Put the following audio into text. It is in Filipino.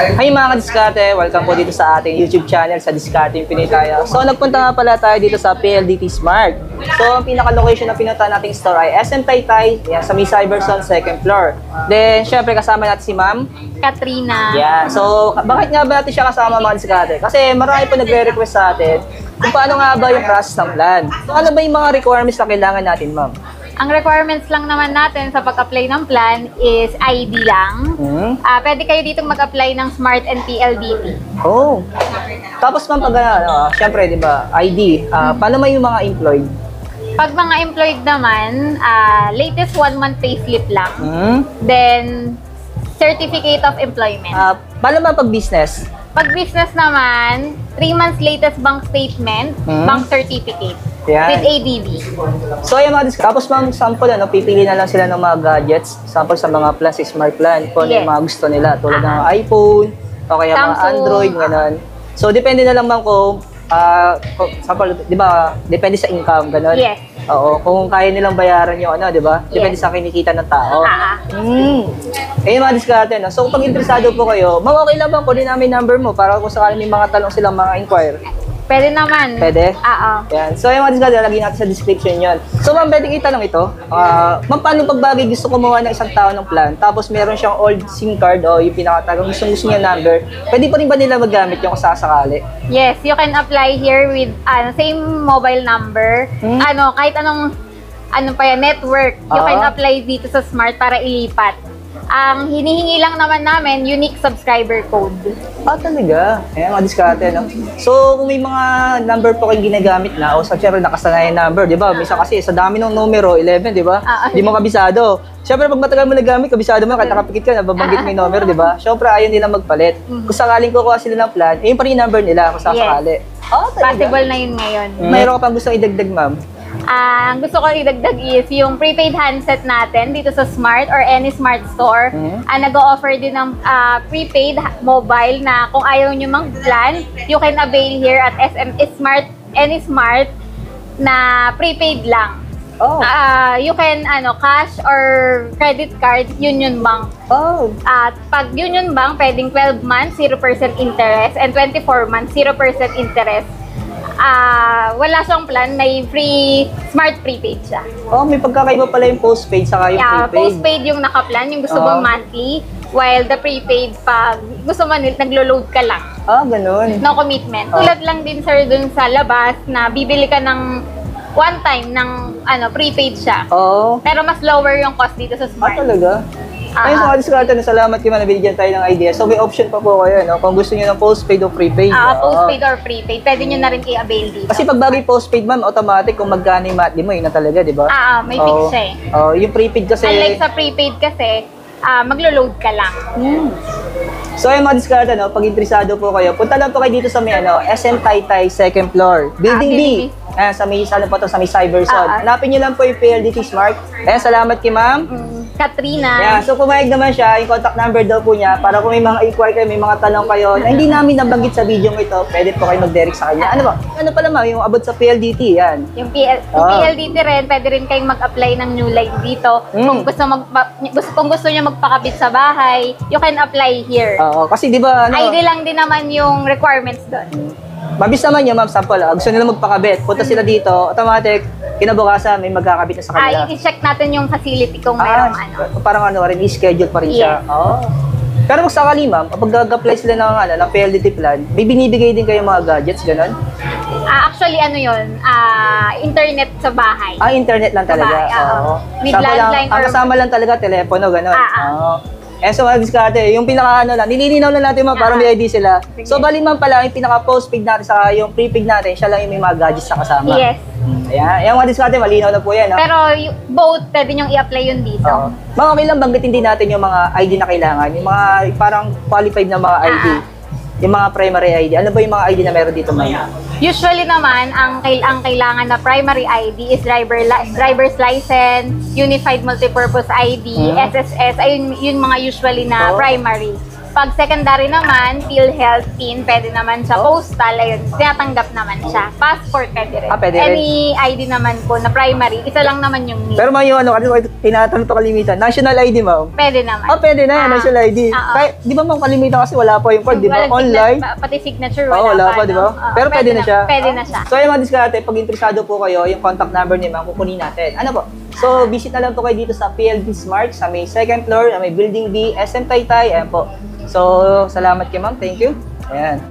Hi mga ka-diskarte! Welcome po dito sa ating YouTube channel sa Discarding Pinoy tayo. So nagpunta nga pala tayo dito sa PLDT Smart. So ang pinaka-location na pinunta nating store ay SM Taytay, yan, sa may Cyberzone 2nd floor. Then syempre kasama natin si Ma'am Katrina. Yeah. So bakit nga ba natin siya kasama mga diskarte? Kasi marami po nagre-request sa atin kung paano nga ba yung process ng plan. So ano ba yung mga requirements na kailangan natin, Ma'am? Ang requirements lang naman natin sa pag-apply ng plan is ID lang. Pwede kayo ditong mag-apply ng Smart and PLDT. Oh. Tapos Ma'am, pag syempre, di ba, ID, paano may yung mga employed? Pag mga employed naman, latest 1 month payslip lang. Then, certificate of employment. Paano man pag business? Pag business naman, 3 months latest bank statement, bank certificate. Yan. With ADB. So ayan mga tapos Ma'am, sample pipili na lang sila ng mga gadgets, sample sa mga plan, sa smart plan, kung ano yung mga gusto nila, tulad ng iPhone, o kaya mga Samsung. Android, gano'n. So depende na lang Ma'am kung, sample, di ba, depende sa income, gano'n. Yes. Oo, kung kaya nilang bayaran yung di ba? Depende sa kinikita ng tao. Ayun mga diskarte, no? So kung interesado po kayo, Ma'am, okay lang bang kunin namin number mo para kung sakali may mga tanong silang mga inquire? Pwede naman. Pwede? Oo. Yan. So, yung mga discard, lagyan natin sa description yon. So, Ma'am, pwede itanong ito. Ma'am, paano pagbagay gusto kumuha ng isang tao ng plan, tapos meron siyang old SIM card o yung pinakatagang gusto niya number, pwede pa rin ba nila magamit yung kung sasakali? Yes, you can apply here with same mobile number. Kahit anong network, you can apply dito sa Smart para ilipat. Ang hinihingi lang naman namin, unique subscriber code. Talaga? Ayan, mga diskarte, no? So, kung may mga number po kayong ginagamit na, o syempre nakasanayan number, di ba? Misa kasi sa dami ng numero, 11, di ba? Di mo kabisado. Syempre, pag matagal mo nagamit, kabisado mo, kahit nakapikit ka, nababanggit mo yung numero, di ba? Syempre, ayaw nila magpalit. Kung sakaling kukuha sila ng plan, yun pa rin yung number nila kung sasakali. Possible na yun ngayon. Mayroon ka pang gustong idagdag, Ma'am? Ang gusto ko idagdag is yung prepaid handset natin dito sa Smart or any Smart store. Nag-o-offer din ng prepaid mobile na kung ayaw nyo mag-plan, you can avail here at SM Smart, any Smart na prepaid lang. You can cash or credit card, Union Bank. At pag Union Bank, pwedeng 12 months, 0% interest, and 24 months, 0% interest. Wala siyang plan, may free smart prepaid siya. May pagkakaiba pala yung postpaid saka yung prepaid. Postpaid yung nakaplan, yung gusto mo monthly, while the prepaid, pag gusto mo naglo-load ka lang. Ganun. No commitment. Tulad lang din sir dun sa labas na bibili ka ng one time ng prepaid siya. Pero mas lower yung cost dito sa Smart. Talaga? Ayun, mga diskarte, salamat kayo na nabigyan tayo ng idea. So may option pa po kayo, no? Kung gusto niyo ng postpaid o prepaid. Postpaid or prepaid, pwede nyo na rin i-avail dito. Kasi pag bagay postpaid, Ma'am, automatic kung magkano yung monthly mo, yun na talaga, di ba? May fix siya eh. Yung prepaid kasi... Unlike sa prepaid kasi, maglo-load ka lang. So ayun mga diskarte, no? Pag interesado po kayo, punta lang po kayo dito sa may SM Taytay 2nd floor. Building B. Sa may sa may Cyberzone. Hanapin niyo lang po yung PLDT Smart. Salamat kay Ma'am Katrina. So pumayag naman siya, yung contact number daw po niya para kung may mga inquiry kayo, may mga tanong kayo na hindi namin nabanggit sa video ito, pwede po kayo mag-direct sa kanya. Ano pala Ma'am, yung about sa PLDT, yan. Yung PLDT rin, pwede rin kayong mag-apply ng new line dito. Kung gusto niyo magpakabit sa bahay, you can apply here. Kasi di ba ID lang din naman yung requirements doon. Mabis naman yun, Ma'am, sample. Gusto nila magpakabit. Punta sila dito, automatic, kinabukasan, may magkakabit na sa kanila. I-check natin yung facility kung mayroong Parang rin, i-schedule pa rin siya. Pero kung sakali, Ma'am, kapag apply sila ng PLDT plan, may binibigay din kayo mga gadgets, gano'n? Actually, internet sa bahay. Internet lang talaga. With landline or... Ang kasama lang talaga, telepono, gano'n. So mga diskarte, yung pinaka nililinaw lang natin Ma'am, para may ID sila. So bali Ma'am pala, yung pinaka postpaid natin sa yung prepaid natin, siya lang yung may mga gadgets na kasama. Yes. Ayan, yung mga diskarte, malinaw na po yan. Pero both, pwede nyo i-apply yun dito. Mga okay lang, banggitin din natin yung mga ID na kailangan, yung mga parang qualified na mga ID. Yung mga primary ID. Ano ba yung mga ID na meron dito Ma'am? Usually naman, ang kailangan na primary ID is driver's license, Unified Multipurpose ID, SSS, ayun yung mga usually na primary. Pag secondary naman, PhilHealth PIN, pwede naman siya. Postal, ayun, tinatanggap naman siya. Passport, pwede rin. Pwede rin. Any ID naman po na primary, isa lang naman yung need. Pero ma'am, yung ano, kasi tinatanong to kalimitan, national ID ma'am. Pwede naman. Pwede na yan, national ID. Kaya, di ba ma'am, kalimitan kasi wala pa yung card, di ba? Walang Online. pati signature, Wala pa, di ba? Pero pwede na siya. Pwede na siya. So, ayun mga diskarte, pag interesado po kayo, yung contact number ni ma'am, kukunin natin. Ano po? So, visit na lang po kayo dito sa PLD Smart, sa may second floor, may Building B, SM Taytay, ayan po. So, salamat kay ma'am. Thank you. Ayan.